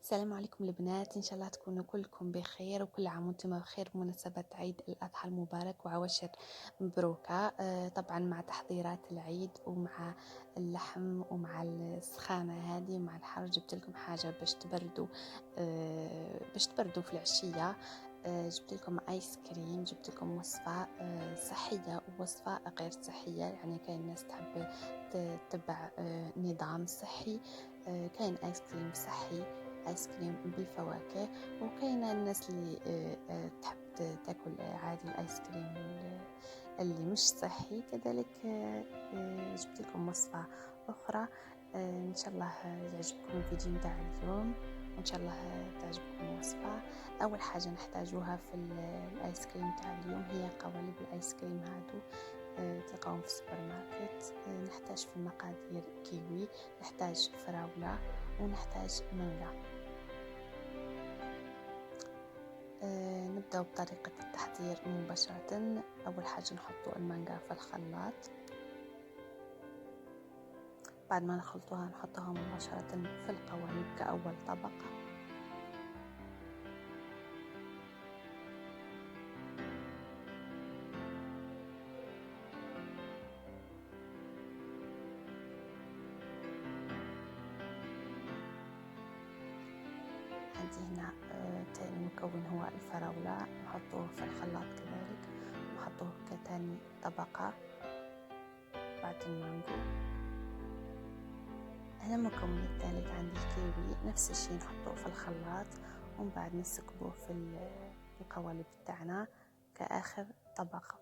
السلام عليكم البنات، ان شاء الله تكونوا كلكم بخير وكل عام وانتم بخير بمناسبة عيد الأضحى المبارك وعواشر مبروكة. طبعا مع تحضيرات العيد ومع اللحم ومع السخانة هذه ومع الحر جبت لكم حاجة باش تبردوا في العشية. جبت لكم آيس كريم، جبت لكم وصفة صحية ووصفة غير صحية، يعني كاين الناس تحب تتبع نظام صحي. كاين آيس كريم صحي، آيس كريم بالفواكه، وكاينة الناس اللي تحب تاكل عادي الآيس كريم اللي مش صحي كذلك. جبت لكم وصفة أخرى. إن شاء الله يعجبكم الفيديو متاع اليوم، وإن شاء الله تعجبكم الوصفة. أول حاجة نحتاجوها في الآيس كريم تاع اليوم هي قوالب الآيس كريم هادو، تلقاهم في السوبر ماركت. نحتاج في المقادير كيوي، نحتاج فراولة، ونحتاج مانجا. نبدأ بطريقة التحضير مباشرة. أول حاجة نحط المانجا في الخلاط، بعد ما نخلطوها نحطها مباشرة في القوالب كأول طبقة. عندي هنا تاني مكون هو الفراولة، نحطوه في الخلاط كذلك، نحطوه كتاني طبقة بعد المانجو. هنا المكون الثالث عندي الكيوي، نفس الشيء نحطوه في الخلاط ومن بعد نسكبوه في القوالب تاعنا كآخر طبقة.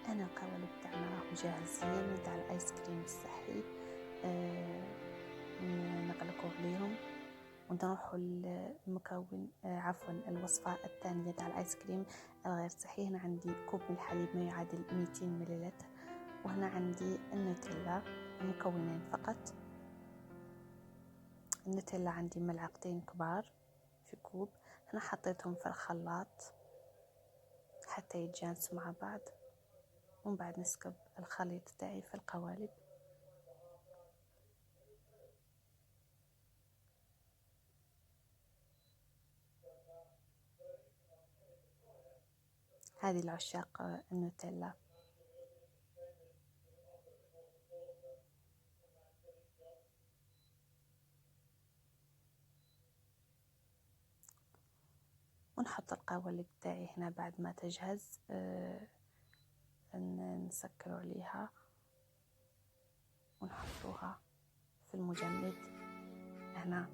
أنا القوالب تاعنا راهو جاهزين تاع الآيس كريم الصحي. نغلقوه عليهم ونروحوا المكون عفوا الوصفة الثانية تاع الآيس كريم الغير صحي. هنا عندي كوب من الحليب ما يعادل 200 مليلتر، وهنا عندي النوتيلا، مكونين فقط. النوتيلا عندي ملعقتين كبار في كوب، هنا حطيتهم في الخلاط حتى يتجانسوا مع بعض، ومن بعد نسكب الخليط تاعي في القوالب. هذه العشاق النوتيلا. ونحط القوالب تاعي هنا بعد ما تجهز، نسكر عليها ونحطوها في المجمد. هنا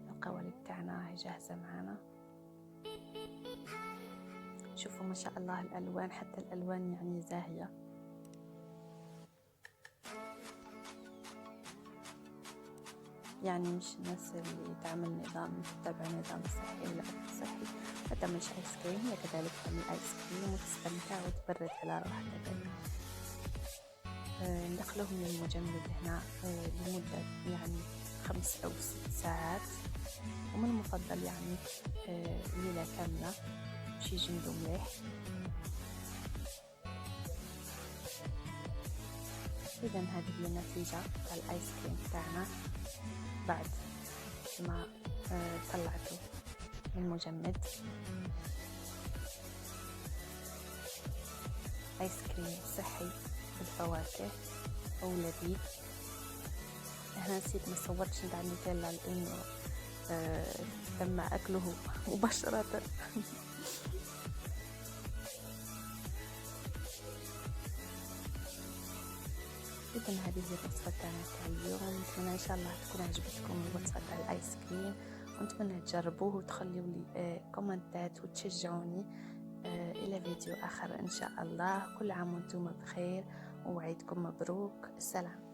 القوالب تاعنا هي جاهزة معنا. شوفوا ما شاء الله الألوان، حتى الألوان يعني زاهية. يعني مش الناس اللي تعمل نظام تتبع نظام صحي ولا أكل صحي ما تعملش آيس كريم، هي كذلك تعمل آيس كريم وتستمتع وتبرد على روحها كذلك. ندخلهم للمجمد هنا لمدة يعني 5 أو 6 ساعات، ومن المفضل يعني ليلة كاملة باش يجمدوا مليح. إذا هذه هي النتيجة تاع الآيس كريم تاعنا بعد ما طلعته من المجمد. آيس كريم صحي بالفواكه ولذيذ. هنا نسيت ما صورتش نتاع النوتيلا لأنه تم أكله مباشرة. إذن هذه هي الوصفة تاعنا تاع اليوم. نتمنى إن شاء الله تكون عجبتكم الوصفة تاع الآيس كريم، ونتمنى تجربوه وتخليوا لي كومنتات وتشجعوني. إلى فيديو آخر إن شاء الله. كل عام وانتم بخير وعيدكم مبروك. السلام.